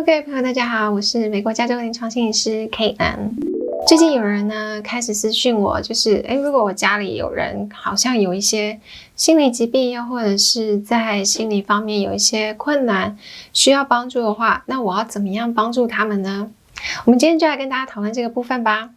各位朋友，大家好，我是美国加州临床心理师 Kaitlyn。最近有人呢开始私讯我，就是如果我家里有人好像有一些心理疾病，又或者是在心理方面有一些困难需要帮助的话，那我要怎么样帮助他们呢？我们今天就来跟大家讨论这个部分吧。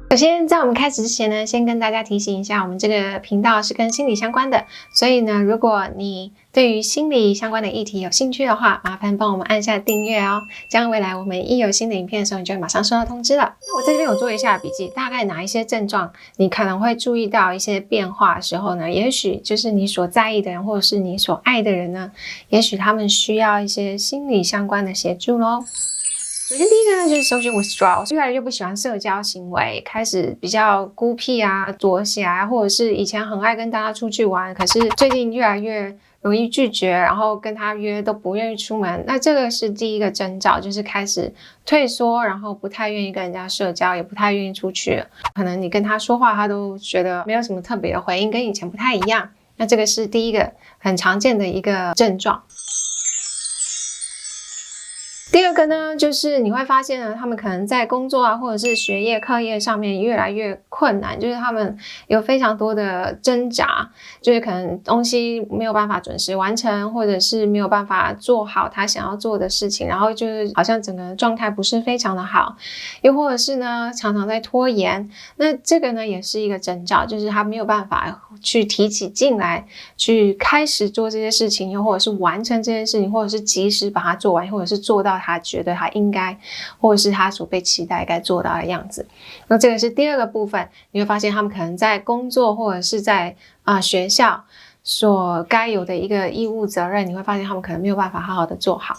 首先，在我们开始之前呢，先跟大家提醒一下，我们这个频道是跟心理相关的，所以呢，如果你对于心理相关的议题有兴趣的话，麻烦帮我们按下订阅哦，这样未来我们一有新的影片的时候，你就会马上收到通知了。那我在这边有做一下笔记，大概哪一些症状你可能会注意到一些变化的时候呢，也许就是你所在意的人或者是你所爱的人呢，也许他们需要一些心理相关的协助咯。首先第一个呢，就是 social withdrawal， 越来越不喜欢社交行为，开始比较孤僻啊，躲起来，或者是以前很爱跟大家出去玩，可是最近越来越容易拒绝，然后跟他约都不愿意出门。那这个是第一个征兆，就是开始退缩，然后不太愿意跟人家社交，也不太愿意出去。可能你跟他说话，他都觉得没有什么特别的回应，跟以前不太一样。那这个是第一个很常见的一个症状。第二个呢，就是你会发现呢，他们可能在工作啊，或者是学业、课业上面越来越困难，就是他们有非常多的挣扎，就是可能东西没有办法准时完成，或者是没有办法做好他想要做的事情，然后就是好像整个状态不是非常的好，又或者是呢，常常在拖延。那这个呢，也是一个征兆，就是他没有办法去提起劲来，去开始做这些事情，又或者是完成这件事情，或者是及时把它做完，或者是做到他觉得他应该，或者是他所被期待该做到的样子。那这个是第二个部分，你会发现他们可能在工作或者是在学校所该有的一个义务责任，你会发现他们可能没有办法好好的做好。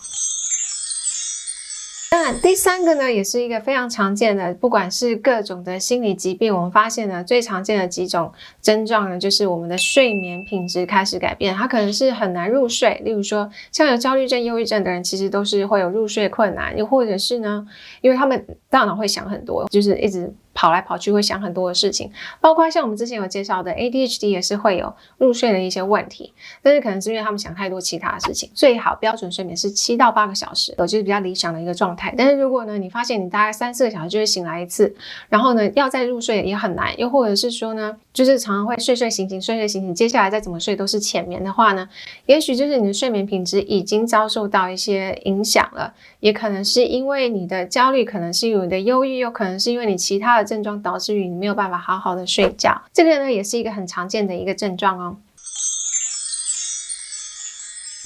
那第三个呢，也是一个非常常见的，不管是各种的心理疾病，我们发现呢，最常见的几种症状呢，就是我们的睡眠品质开始改变，它可能是很难入睡，例如说像有焦虑症、忧郁症的人，其实都是会有入睡困难，又或者是呢，因为他们大脑会想很多，就是一直跑来跑去，会想很多的事情，包括像我们之前有介绍的 ADHD 也是会有入睡的一些问题，但是可能是因为他们想太多其他的事情。最好标准睡眠是7到8个小时，就是比较理想的一个状态。但是如果呢，你发现你大概3、4个小时就会醒来一次，然后呢，要再入睡也很难，又或者是说呢，就是常常会睡睡醒醒，接下来再怎么睡都是浅眠的话呢，也许就是你的睡眠品质已经遭受到一些影响了，也可能是因为你的焦虑，可能是因为你的忧郁，又可能是因为你其他的症状导致于你没有办法好好的睡觉。这个呢，也是一个很常见的一个症状哦。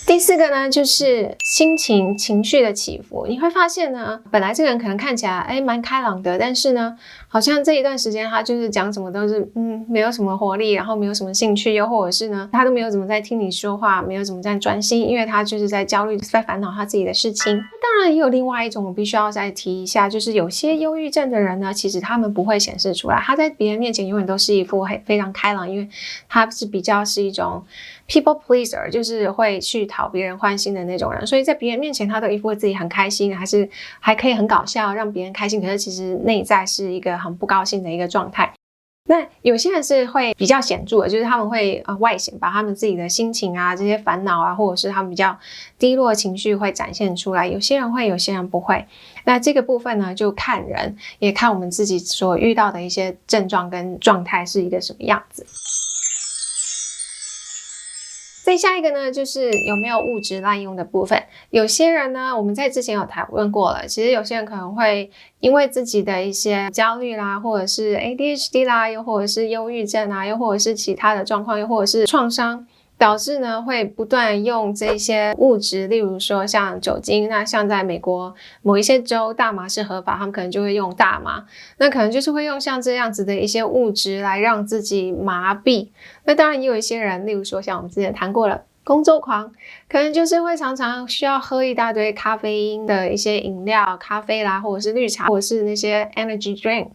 第四个呢，就是情绪的起伏。你会发现呢，本来这个人可能看起来蛮开朗的，但是呢，好像这一段时间他就是讲什么都是没有什么活力，然后没有什么兴趣，又或者是呢，他都没有怎么在听你说话，没有怎么在专心，因为他就是在焦虑，在烦恼他自己的事情。当然也有另外一种我必须要再提一下，就是有些忧郁症的人呢，其实他们不会显示出来，他在别人面前永远都是一副非常开朗，因为他是比较是一种people pleaser， 就是会去讨别人欢心的那种人，所以在别人面前他都一副自己很开心，还可以很搞笑让别人开心，可是其实内在是一个很不高兴的一个状态。那有些人是会比较显著的，就是他们会外显，把他们自己的心情啊，这些烦恼啊，或者是他们比较低落的情绪会展现出来，有些人会，有些人不会。那这个部分呢，就看人，也看我们自己所遇到的一些症状跟状态是一个什么样子。再下一个呢，就是有没有物质滥用的部分。有些人呢，我们在之前有讨论过了，其实有些人可能会因为自己的一些焦虑啦，或者是 ADHD 啦，又或者是忧郁症啊，又或者是其他的状况，又或者是创伤，导致呢会不断用这些物质，例如说像酒精，那像在美国某一些州大麻是合法，他们可能就会用大麻，那可能就是会用像这样子的一些物质来让自己麻痹。那当然也有一些人，例如说像我们之前谈过了工作狂，可能就是会常常需要喝一大堆咖啡因的一些饮料，咖啡啦，或者是绿茶，或者是那些 energy drink，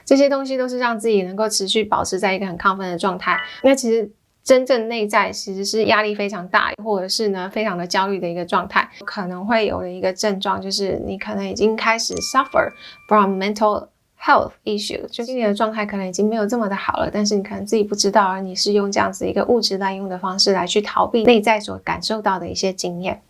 这些东西都是让自己能够持续保持在一个很亢奋的状态。那其实真正内在其实是压力非常大，或者是呢非常的焦虑的一个状态，可能会有的一个症状就是你可能已经开始 suffer from mental health issue， 就心理的状态可能已经没有这么的好了，但是你可能自己不知道，而你是用这样子一个物质滥用的方式来去逃避内在所感受到的一些经验。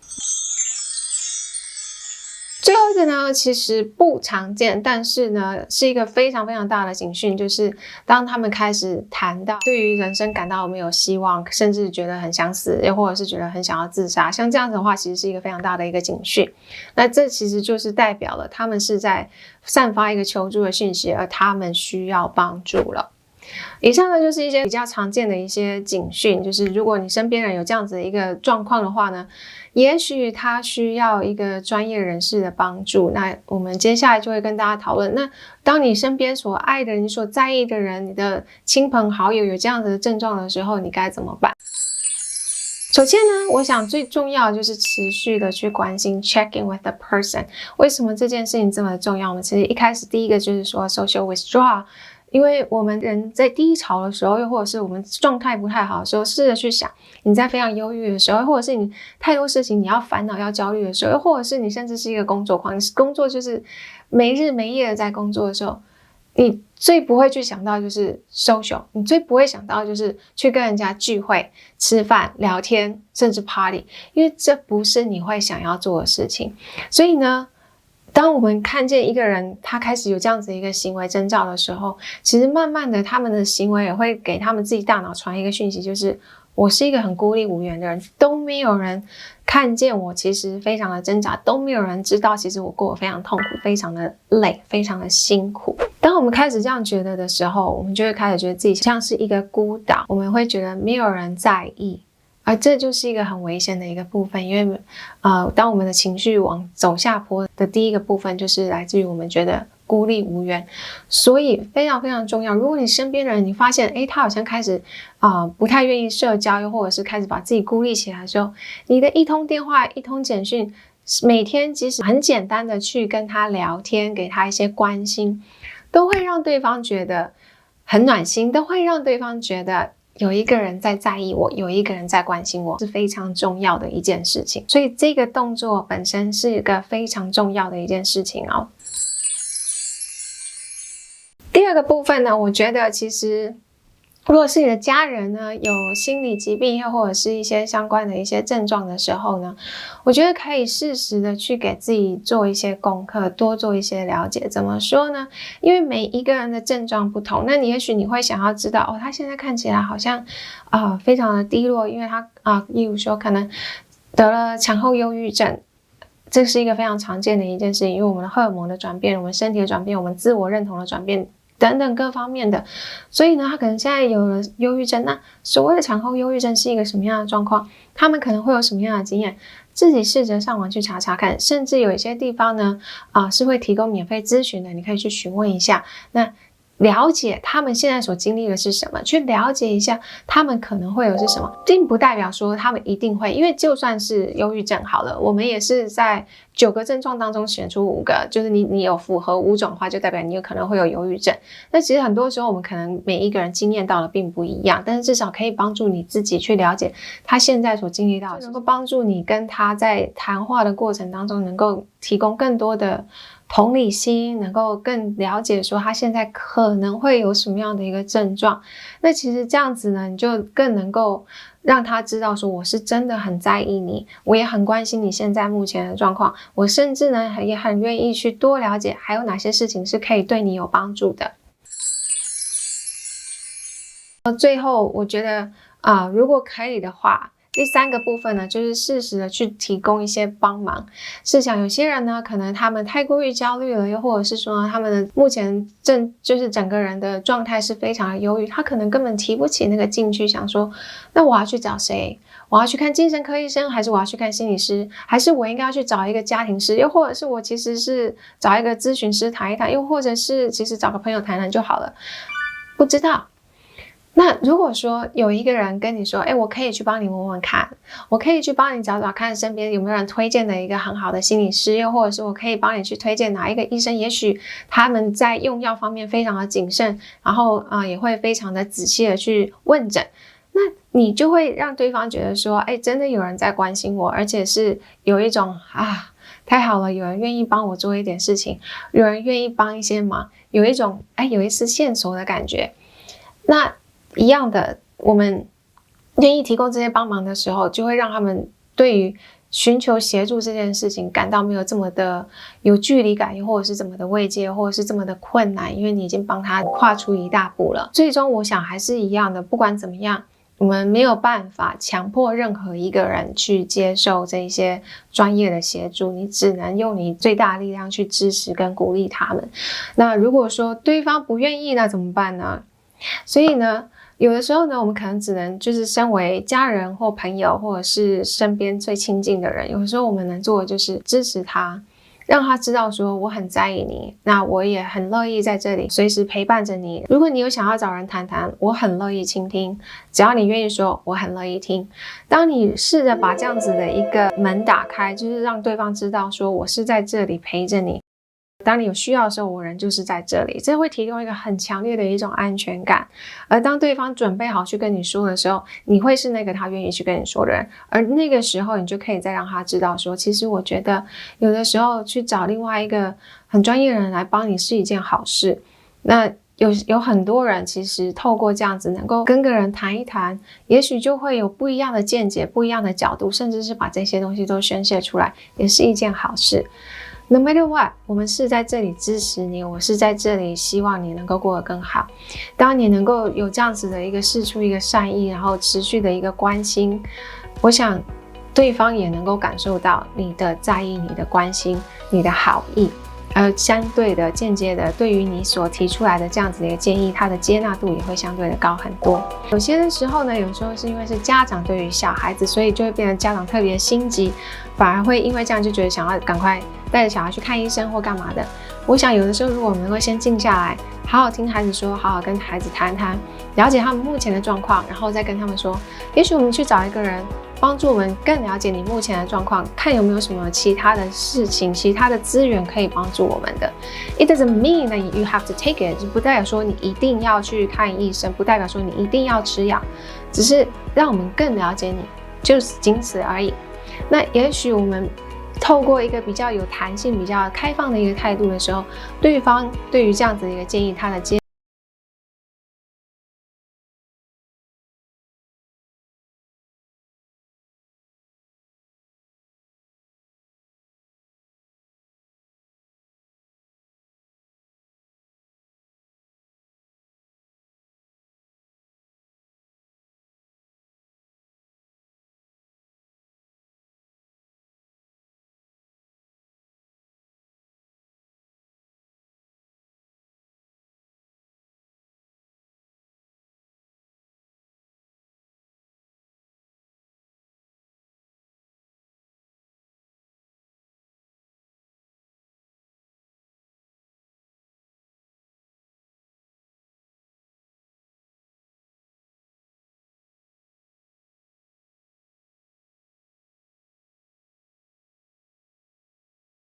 最后一个呢，其实不常见，但是呢是一个非常非常大的警讯，就是当他们开始谈到对于人生感到没有希望，甚至觉得很想死，又或者是觉得很想要自杀，像这样子的话，其实是一个非常大的一个警讯。那这其实就是代表了他们是在散发一个求助的讯息，而他们需要帮助了。以上呢就是一些比较常见的一些警讯，就是如果你身边人有这样子的一个状况的话呢，也许他需要一个专业人士的帮助。那我们接下来就会跟大家讨论，那当你身边所爱的人、你所在意的人、你的亲朋好友有这样子的症状的时候，你该怎么办？首先呢，我想最重要的就是持续的去关心 check in with the person。 为什么这件事情这么重要？我们其实一开始第一个就是说 social withdrawal，因为我们人在低潮的时候，又或者是我们状态不太好的时候，试着去想你在非常忧郁的时候，或者是你太多事情你要烦恼要焦虑的时候，又或者是你甚至是一个工作狂，你工作就是没日没夜的在工作的时候，你最不会去想到就是 social， 你最不会想到就是去跟人家聚会、吃饭、聊天，甚至 party， 因为这不是你会想要做的事情。所以呢，当我们看见一个人他开始有这样子一个行为征兆的时候，其实慢慢的他们的行为也会给他们自己大脑传一个讯息，就是我是一个很孤立无援的人，都没有人看见我其实非常的挣扎，都没有人知道其实我过得非常痛苦，非常的累，非常的辛苦。当我们开始这样觉得的时候，我们就会开始觉得自己像是一个孤岛，我们会觉得没有人在意，而这就是一个很危险的一个部分。因为当我们的情绪往走下坡的第一个部分就是来自于我们觉得孤立无援，所以非常非常重要。如果你身边的人你发现他好像开始不太愿意社交，又或者是开始把自己孤立起来的时候，你的一通电话、一通简讯，每天即使很简单的去跟他聊天，给他一些关心，都会让对方觉得很暖心，都会让对方觉得有一个人在意我，有一个人在关心我，是非常重要的一件事情。所以这个动作本身是一个非常重要的一件事情哦。第二个部分呢，我觉得其实如果是你的家人呢有心理疾病，又或者是一些相关的一些症状的时候呢，我觉得可以适时的去给自己做一些功课，多做一些了解。怎么说呢？因为每一个人的症状不同，那也许你会想要知道他现在看起来好像非常的低落，因为他例如说可能得了产后忧郁症，这是一个非常常见的一件事情，因为我们的荷尔蒙的转变，我们身体的转变，我们自我认同的转变等等各方面的，所以呢他可能现在有了忧郁症。那所谓的产后忧郁症是一个什么样的状况？他们可能会有什么样的经验？自己试着上网去查查看，甚至有一些地方呢是会提供免费咨询的，你可以去询问一下，那了解他们现在所经历的是什么，去了解一下他们可能会有是什么，并不代表说他们一定会，因为就算是忧郁症好了，我们也是在9个症状当中选出5个，就是你有符合5种的话，就代表你有可能会有忧郁症。那其实很多时候我们可能每一个人经验到的并不一样，但是至少可以帮助你自己去了解他现在所经历到的，能够帮助你跟他在谈话的过程当中能够提供更多的同理心，能够更了解说他现在可能会有什么样的一个症状。那其实这样子呢，你就更能够让他知道说我是真的很在意你，我也很关心你现在目前的状况，我甚至呢也很愿意去多了解还有哪些事情是可以对你有帮助的。最后我觉得如果可以的话，第3个部分呢，就是适时的去提供一些帮忙。试想有些人呢，可能他们太过于焦虑了，又或者是说他们的目前就是整个人的状态是非常的忧郁，他可能根本提不起那个劲去想说，那我要去找谁？我要去看精神科医生，还是我要去看心理师，还是我应该要去找一个家庭师，又或者是我其实是找一个咨询师谈一谈，又或者是其实找个朋友谈谈就好了，不知道。那如果说有一个人跟你说我可以去帮你问问看，我可以去帮你找找看身边有没有人推荐的一个很好的心理师，又或者是我可以帮你去推荐哪一个医生，也许他们在用药方面非常的谨慎，然后也会非常的仔细的去问诊。那你就会让对方觉得说，哎，真的有人在关心我，而且是有一种太好了，有人愿意帮我做一点事情，有人愿意帮一些忙，有一种有一丝线索的感觉。那一样的，我们愿意提供这些帮忙的时候，就会让他们对于寻求协助这件事情感到没有这么的有距离感，或者是这么的慰藉，或者是这么的困难，因为你已经帮他跨出一大步了。最终我想还是一样的，不管怎么样，我们没有办法强迫任何一个人去接受这些专业的协助，你只能用你最大的力量去支持跟鼓励他们。那如果说对方不愿意，那怎么办呢？所以呢，有的时候呢，我们可能只能就是身为家人或朋友，或者是身边最亲近的人，有的时候我们能做的就是支持他，让他知道说我很在意你，那我也很乐意在这里随时陪伴着你。如果你有想要找人谈谈，我很乐意倾听，只要你愿意说，我很乐意听。当你试着把这样子的一个门打开，就是让对方知道说我是在这里陪着你，当你有需要的时候，我人就是在这里，这会提供一个很强烈的一种安全感。而当对方准备好去跟你说的时候，你会是那个他愿意去跟你说的人，而那个时候你就可以再让他知道说，其实我觉得有的时候去找另外一个很专业的人来帮你是一件好事。那有很多人其实透过这样子能够跟个人谈一谈，也许就会有不一样的见解，不一样的角度，甚至是把这些东西都宣泄出来，也是一件好事。No matter what， 我们是在这里支持你，我是在这里希望你能够过得更好。当你能够有这样子的一个释出一个善意，然后持续的一个关心，我想对方也能够感受到你的在意、你的关心、你的好意，而相对的间接的对于你所提出来的这样子的一个建议，它的接纳度也会相对的高很多。有些的时候呢，有时候是因为是家长对于小孩子，所以就会变成家长特别心急，反而会因为这样就觉得想要赶快带着小孩去看医生或干嘛的。我想有的时候如果我们能够先静下来，好好听孩子说，好好跟孩子谈谈，了解他们目前的状况，然后再跟他们说，也许我们去找一个人帮助我们更了解你目前的状况，看有没有什么其他的事情、其他的资源可以帮助我们的。It doesn't mean that you have to take it， 不代表说你一定要去看医生，不代表说你一定要吃药，只是让我们更了解你，就是仅此而已。那也许我们透过一个比较有弹性、比较开放的一个态度的时候，对方对于这样子的一个建议，他的接